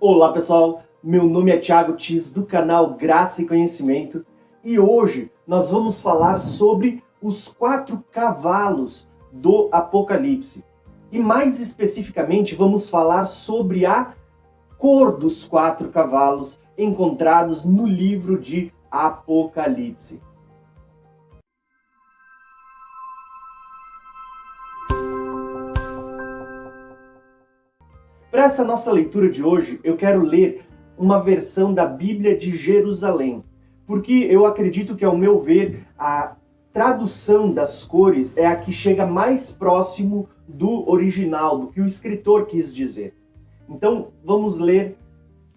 Olá pessoal, meu nome é Thiago Tis do canal Graça e Conhecimento e hoje nós vamos falar sobre os 4 cavalos do Apocalipse. E mais especificamente vamos falar sobre a cor dos 4 cavalos encontrados no livro de Apocalipse. Para essa nossa leitura de hoje, eu quero ler uma versão da Bíblia de Jerusalém, porque eu acredito que, ao meu ver, a tradução das cores é a que chega mais próximo do original, do que o escritor quis dizer. Então, vamos ler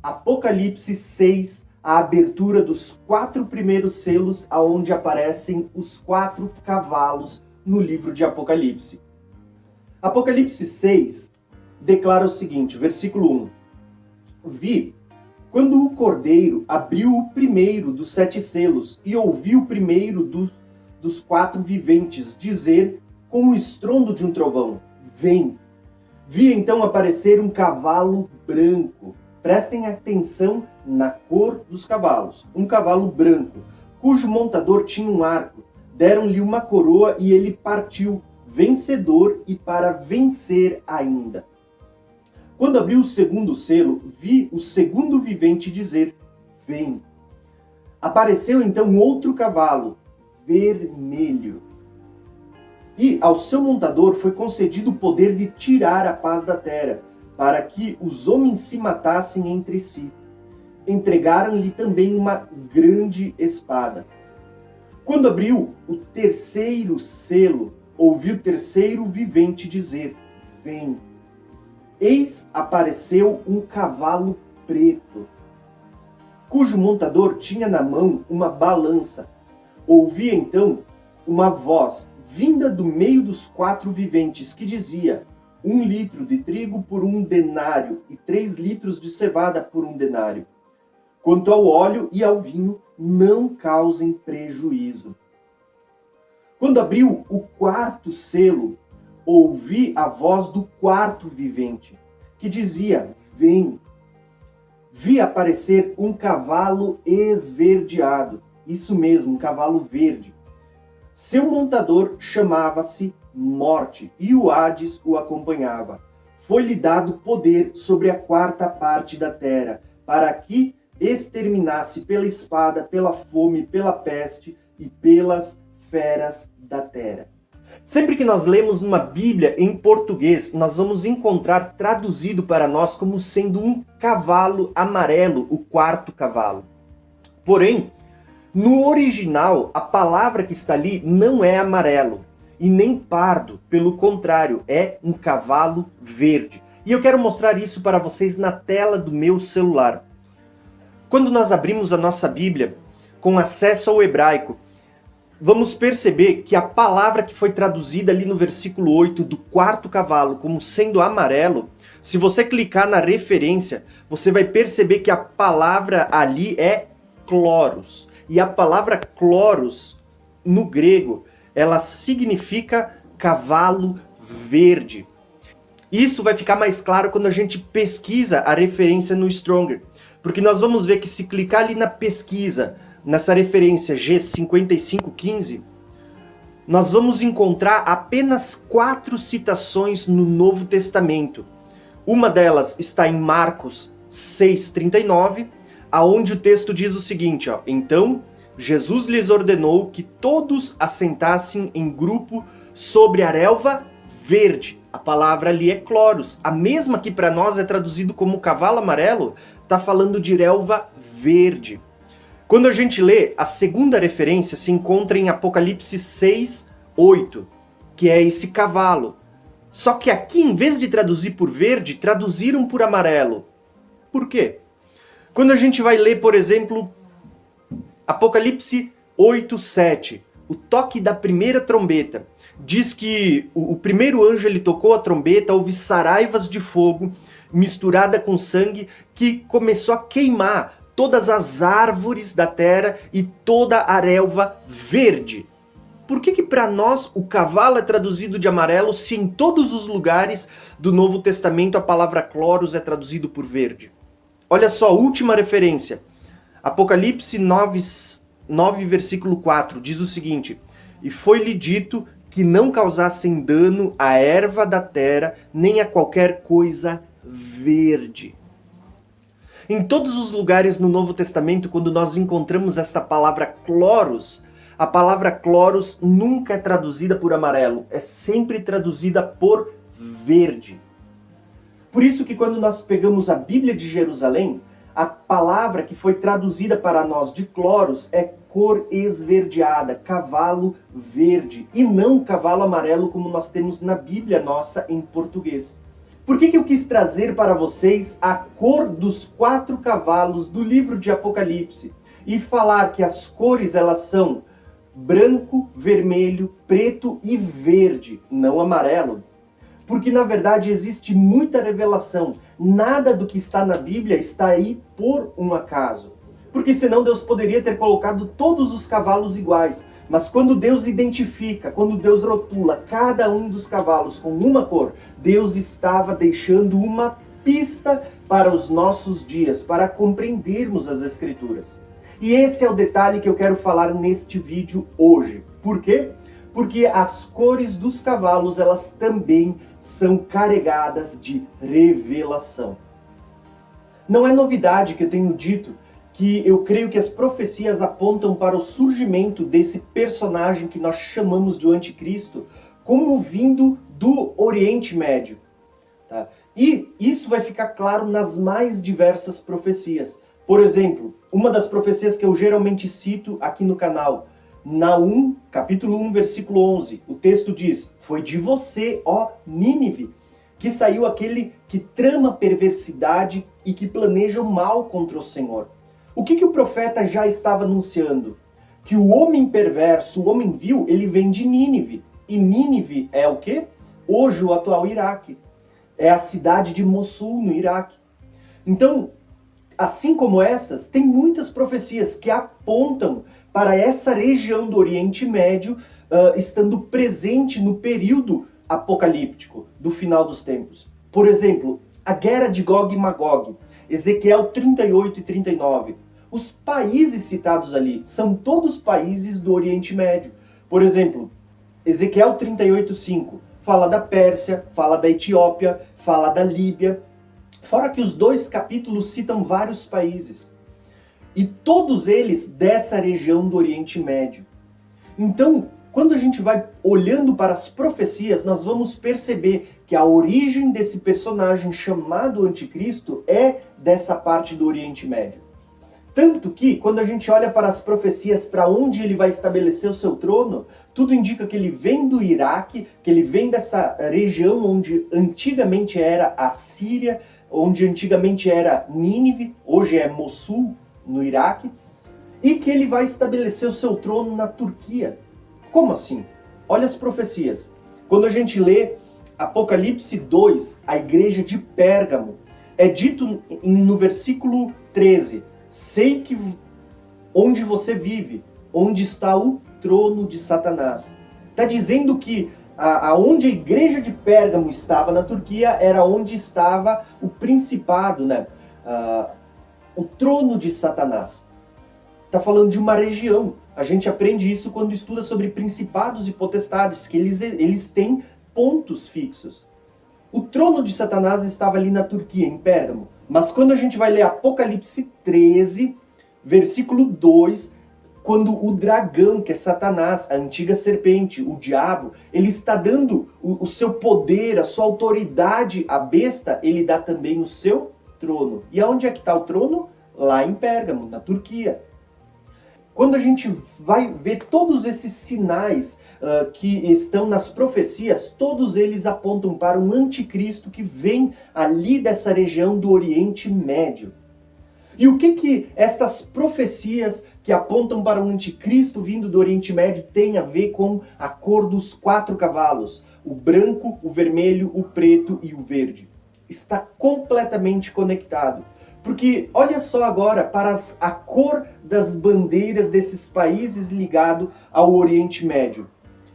Apocalipse 6, a abertura dos 4 primeiros selos, aonde aparecem os 4 cavalos no livro de Apocalipse. Apocalipse 6 declara o seguinte, versículo 1. Vi, quando o Cordeiro abriu o primeiro dos 7 selos, e ouvi o primeiro dos 4 viventes dizer, com o estrondo de um trovão, vem. Vi então aparecer um cavalo branco. Prestem atenção na cor dos cavalos. Um cavalo branco, cujo montador tinha um arco. Deram-lhe uma coroa e ele partiu, vencedor e para vencer ainda. Quando abriu o segundo selo, vi o segundo vivente dizer, vem. Apareceu então outro cavalo, vermelho. E ao seu montador foi concedido o poder de tirar a paz da terra, para que os homens se matassem entre si. Entregaram-lhe também uma grande espada. Quando abriu o terceiro selo, ouvi o terceiro vivente dizer, vem. Eis apareceu um cavalo preto, cujo montador tinha na mão uma balança. Ouvi então uma voz vinda do meio dos 4 viventes que dizia, 1 litro de trigo por 1 denário e 3 litros de cevada por 1 denário. Quanto ao óleo e ao vinho, não causem prejuízo. Quando abriu o 4º selo, ouvi a voz do 4º vivente, que dizia, vem. Vi aparecer um cavalo esverdeado, isso mesmo, um cavalo verde. Seu montador chamava-se Morte, e o Hades o acompanhava. Foi-lhe dado poder sobre a 4ª parte da terra, para que exterminasse pela espada, pela fome, pela peste e pelas feras da terra. Sempre que nós lemos numa Bíblia em português, nós vamos encontrar traduzido para nós como sendo um cavalo amarelo, o 4º cavalo. Porém, no original, a palavra que está ali não é amarelo e nem pardo, pelo contrário, é um cavalo verde. E eu quero mostrar isso para vocês na tela do meu celular. Quando nós abrimos a nossa Bíblia com acesso ao hebraico, vamos perceber que a palavra que foi traduzida ali no versículo 8 do 4º cavalo como sendo amarelo, se você clicar na referência, você vai perceber que a palavra ali é cloros. E a palavra cloros, no grego, ela significa cavalo verde. Isso vai ficar mais claro quando a gente pesquisa a referência no Stronger. Porque nós vamos ver que se clicar ali na pesquisa, nessa referência G5515, nós vamos encontrar apenas 4 citações no Novo Testamento. Uma delas está em Marcos 6,39, aonde o texto diz o seguinte, ó, então Jesus lhes ordenou que todos assentassem em grupo sobre a relva verde. A palavra ali é cloros, a mesma que para nós é traduzido como cavalo amarelo, está falando de relva verde. Quando a gente lê, a segunda referência se encontra em Apocalipse 6:8, que é esse cavalo. Só que aqui, em vez de traduzir por verde, traduziram por amarelo. Por quê? Quando a gente vai ler, por exemplo, Apocalipse 8:7, o toque da primeira trombeta, diz que o primeiro anjo ele tocou a trombeta, houve saraivas de fogo misturada com sangue que começou a queimar todas as árvores da terra e toda a relva verde. Por que para nós o cavalo é traduzido de amarelo se em todos os lugares do Novo Testamento a palavra cloros é traduzido por verde? Olha só, última referência. Apocalipse 9, versículo 4, diz o seguinte: E foi-lhe dito que não causassem dano à erva da terra, nem a qualquer coisa verde. Em todos os lugares no Novo Testamento, quando nós encontramos esta palavra cloros, a palavra cloros nunca é traduzida por amarelo, é sempre traduzida por verde. Por isso que quando nós pegamos a Bíblia de Jerusalém, a palavra que foi traduzida para nós de cloros é cor esverdeada, cavalo verde, e não cavalo amarelo como nós temos na Bíblia nossa em português. Por que eu quis trazer para vocês a cor dos 4 cavalos do livro de Apocalipse e falar que as cores elas são branco, vermelho, preto e verde, não amarelo? Porque na verdade existe muita revelação. Nada do que está na Bíblia está aí por um acaso. Porque senão Deus poderia ter colocado todos os cavalos iguais. Mas quando Deus identifica, quando Deus rotula cada um dos cavalos com uma cor, Deus estava deixando uma pista para os nossos dias, para compreendermos as Escrituras. E esse é o detalhe que eu quero falar neste vídeo hoje. Por quê? Porque as cores dos cavalos, elas também são carregadas de revelação. Não é novidade que eu tenho dito que eu creio que as profecias apontam para o surgimento desse personagem que nós chamamos de anticristo como vindo do Oriente Médio. Tá? E isso vai ficar claro nas mais diversas profecias. Por exemplo, uma das profecias que eu geralmente cito aqui no canal, Naum, capítulo 1, versículo 11, o texto diz: Foi de você, ó Nínive, que saiu aquele que trama perversidade e que planeja o mal contra o Senhor. O que o profeta já estava anunciando? Que o homem perverso, o homem vil, ele vem de Nínive. E Nínive é o quê? Hoje o atual Iraque. É a cidade de Mossul, no Iraque. Então, assim como essas, tem muitas profecias que apontam para essa região do Oriente Médio, estando presente no período apocalíptico, do final dos tempos. Por exemplo, a guerra de Gog e Magog, Ezequiel 38 e 39. Os países citados ali são todos países do Oriente Médio. Por exemplo, Ezequiel 38:5 fala da Pérsia, fala da Etiópia, fala da Líbia. Fora que os 2 capítulos citam vários países. E todos eles dessa região do Oriente Médio. Então, quando a gente vai olhando para as profecias, nós vamos perceber que a origem desse personagem chamado Anticristo é dessa parte do Oriente Médio. Tanto que, quando a gente olha para as profecias, para onde ele vai estabelecer o seu trono, tudo indica que ele vem do Iraque, que ele vem dessa região onde antigamente era a Síria, onde antigamente era Nínive, hoje é Mossul, no Iraque, e que ele vai estabelecer o seu trono na Turquia. Como assim? Olha as profecias. Quando a gente lê Apocalipse 2, a igreja de Pérgamo, é dito no versículo 13, sei que onde você vive, onde está o trono de Satanás. Está dizendo que aonde a igreja de Pérgamo estava na Turquia era onde estava o principado, né? O trono de Satanás. Está falando de uma região. A gente aprende isso quando estuda sobre principados e potestades, que eles têm pontos fixos. O trono de Satanás estava ali na Turquia, em Pérgamo. Mas quando a gente vai ler Apocalipse 13, versículo 2, quando o dragão, que é Satanás, a antiga serpente, o diabo, ele está dando o seu poder, a sua autoridade à besta, ele dá também o seu trono. E aonde é que está o trono? Lá em Pérgamo, na Turquia. Quando a gente vai ver todos esses sinais que estão nas profecias, todos eles apontam para um anticristo que vem ali dessa região do Oriente Médio. E o que estas profecias que apontam para um anticristo vindo do Oriente Médio têm a ver com a cor dos 4 cavalos? O branco, o vermelho, o preto e o verde. Está completamente conectado. Porque olha só agora para a cor das bandeiras desses países ligado ao Oriente Médio.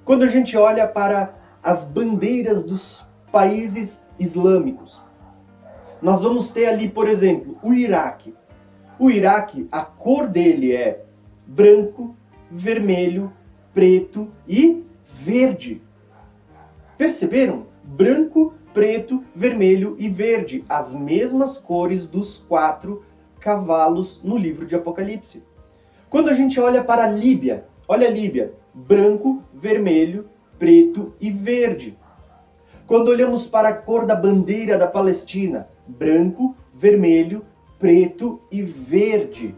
Quando a gente olha para as bandeiras dos países islâmicos, Nós vamos ter ali, por exemplo, o Iraque. O Iraque, a cor dele é branco, vermelho, preto e verde. Perceberam? Branco, preto, vermelho e verde. As mesmas cores dos 4 cavalos no livro de Apocalipse. Quando a gente olha para a Líbia, olha a Líbia, branco, vermelho, preto e verde. Quando olhamos para a cor da bandeira da Palestina, branco, vermelho, preto e verde.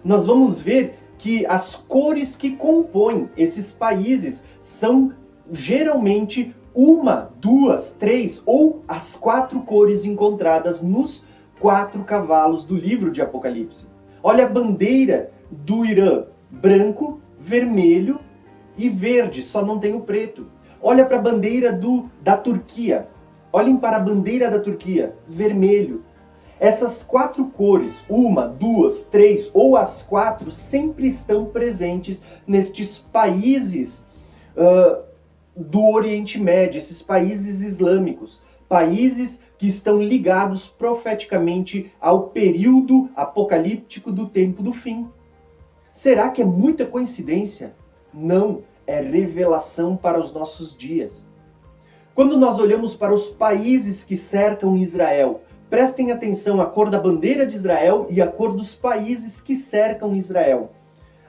Nós vamos ver que as cores que compõem esses países são geralmente 1, 2, 3 ou as 4 cores encontradas nos 4 cavalos do livro de Apocalipse. Olha a bandeira do Irã, branco, vermelho e verde, só não tem o preto. Olha para a bandeira da Turquia. Olhem para a bandeira da Turquia, vermelho. Essas 4 cores, 1, 2, 3 ou as 4, sempre estão presentes nestes países do Oriente Médio, esses países islâmicos. Países que estão ligados profeticamente ao período apocalíptico do tempo do fim. Será que é muita coincidência? Não, é revelação para os nossos dias. Quando nós olhamos para os países que cercam Israel, prestem atenção à cor da bandeira de Israel e à cor dos países que cercam Israel.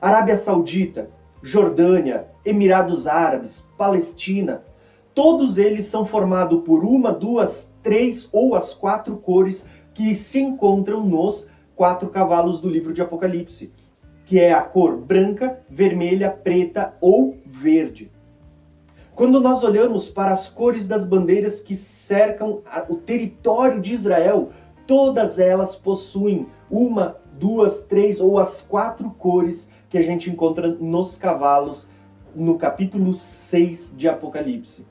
Arábia Saudita, Jordânia, Emirados Árabes, Palestina, todos eles são formados por 1, 2, 3 ou as 4 cores que se encontram nos 4 cavalos do livro de Apocalipse, que é a cor branca, vermelha, preta ou verde. Quando nós olhamos para as cores das bandeiras que cercam o território de Israel, todas elas possuem 1, 2, 3 ou as 4 cores que a gente encontra nos cavalos no capítulo 6 de Apocalipse.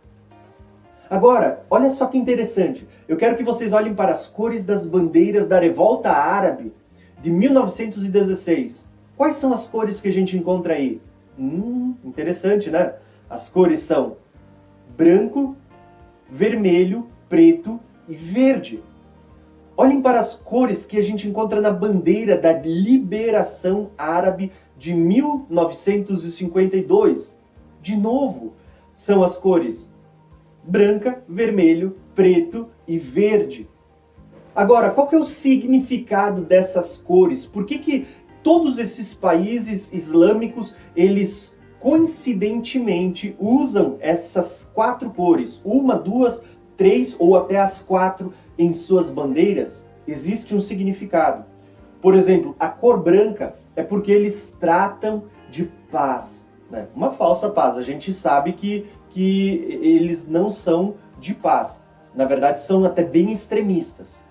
Agora, olha só que interessante. Eu quero que vocês olhem para as cores das bandeiras da revolta árabe de 1916. Quais são as cores que a gente encontra aí? Interessante, né? As cores são branco, vermelho, preto e verde. Olhem para as cores que a gente encontra na bandeira da liberação árabe de 1952. De novo, são as cores branca, vermelho, preto e verde. Agora, qual que é o significado dessas cores? Por que todos esses países islâmicos, eles coincidentemente usam essas 4 cores, 1, 2, 3 ou até as 4 em suas bandeiras? Existe um significado. Por exemplo, a cor branca é porque eles tratam de paz, né? Uma falsa paz. A gente sabe que eles não são de paz. Na verdade, são até bem extremistas.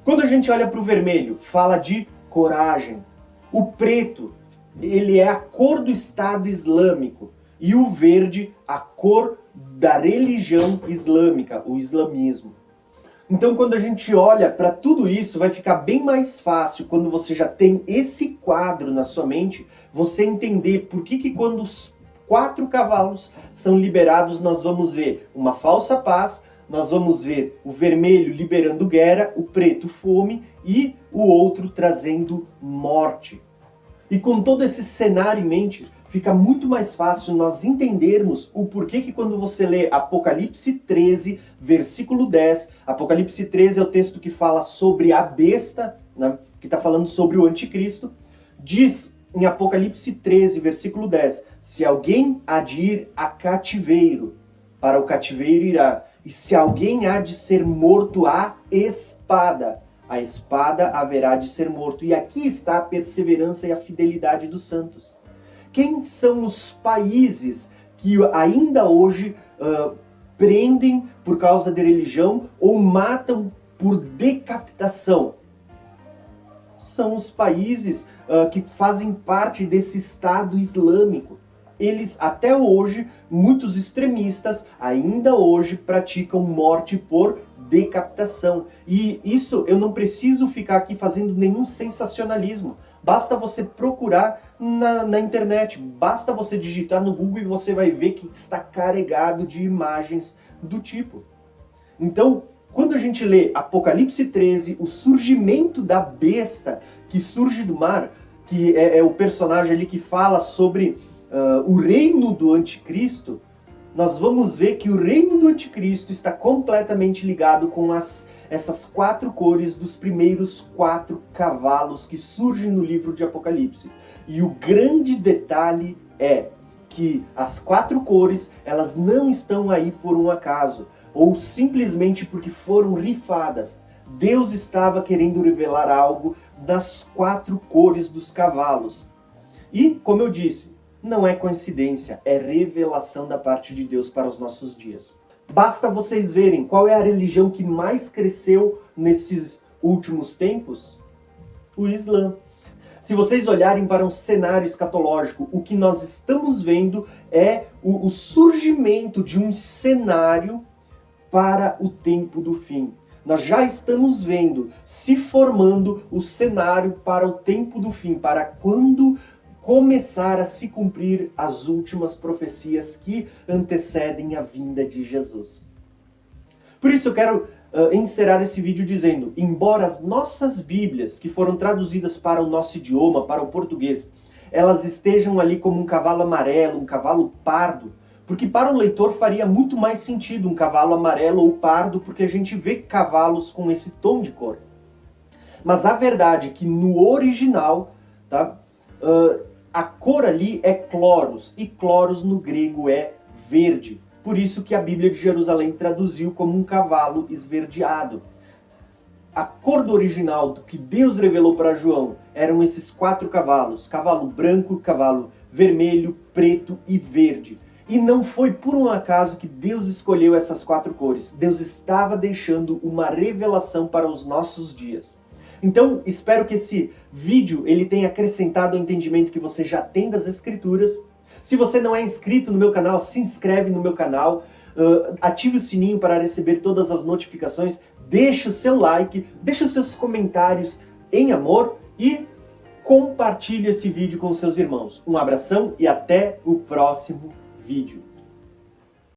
Quando a gente olha para o vermelho, fala de coragem. O preto, ele é a cor do Estado Islâmico. E o verde, a cor da religião islâmica, o islamismo. Então, quando a gente olha para tudo isso, vai ficar bem mais fácil, quando você já tem esse quadro na sua mente, você entender por que quando os 4 cavalos são liberados, nós vamos ver uma falsa paz, nós vamos ver o vermelho liberando guerra, o preto fome e o outro trazendo morte. E com todo esse cenário em mente, fica muito mais fácil nós entendermos o porquê que quando você lê Apocalipse 13, versículo 10, Apocalipse 13 é o texto que fala sobre a besta, né, que está falando sobre o anticristo, diz em Apocalipse 13, versículo 10, se alguém há de ir a cativeiro, para o cativeiro irá, e se alguém há de ser morto à espada, a espada haverá de ser morto. E aqui está a perseverança e a fidelidade dos santos. Quem são os países que ainda hoje prendem por causa de religião ou matam por decapitação? São os países que fazem parte desse Estado Islâmico. Eles, até hoje, muitos extremistas, ainda hoje praticam morte por decapitação. E isso eu não preciso ficar aqui fazendo nenhum sensacionalismo. Basta você procurar na internet, basta você digitar no Google e você vai ver que está carregado de imagens do tipo. Então, Quando a gente lê Apocalipse 13, o surgimento da besta que surge do mar, que é o personagem ali que fala sobre o reino do anticristo, nós vamos ver que o reino do anticristo está completamente ligado com essas 4 cores dos primeiros 4 cavalos que surgem no livro de Apocalipse. E o grande detalhe é que as 4 cores, elas não estão aí por um acaso, ou simplesmente porque foram rifadas. Deus estava querendo revelar algo das 4 cores dos cavalos. E, como eu disse, não é coincidência, é revelação da parte de Deus para os nossos dias. Basta vocês verem qual é a religião que mais cresceu nesses últimos tempos: o Islã. Se vocês olharem para um cenário escatológico, o que nós estamos vendo é o surgimento de um cenário para o tempo do fim. Nós já estamos vendo se formando o cenário para o tempo do fim, para quando começar a se cumprir as últimas profecias que antecedem a vinda de Jesus. Por isso eu quero encerrar esse vídeo dizendo, embora as nossas Bíblias, que foram traduzidas para o nosso idioma, para o português, elas estejam ali como um cavalo amarelo, um cavalo pardo, porque para o leitor faria muito mais sentido um cavalo amarelo ou pardo, porque a gente vê cavalos com esse tom de cor. Mas a verdade é que no original, tá, a cor ali é cloros, e cloros no grego é verde. Por isso que a Bíblia de Jerusalém traduziu como um cavalo esverdeado. A cor do original, do que Deus revelou para João, eram esses 4 cavalos: cavalo branco, cavalo vermelho, preto e verde. E não foi por um acaso que Deus escolheu essas 4 cores. Deus estava deixando uma revelação para os nossos dias. Então, espero que esse vídeo ele tenha acrescentado o entendimento que você já tem das Escrituras. Se você não é inscrito no meu canal, se inscreve no meu canal, ative o sininho para receber todas as notificações, deixe o seu like, deixe os seus comentários em amor e compartilhe esse vídeo com seus irmãos. Um abração e até o próximo vídeo.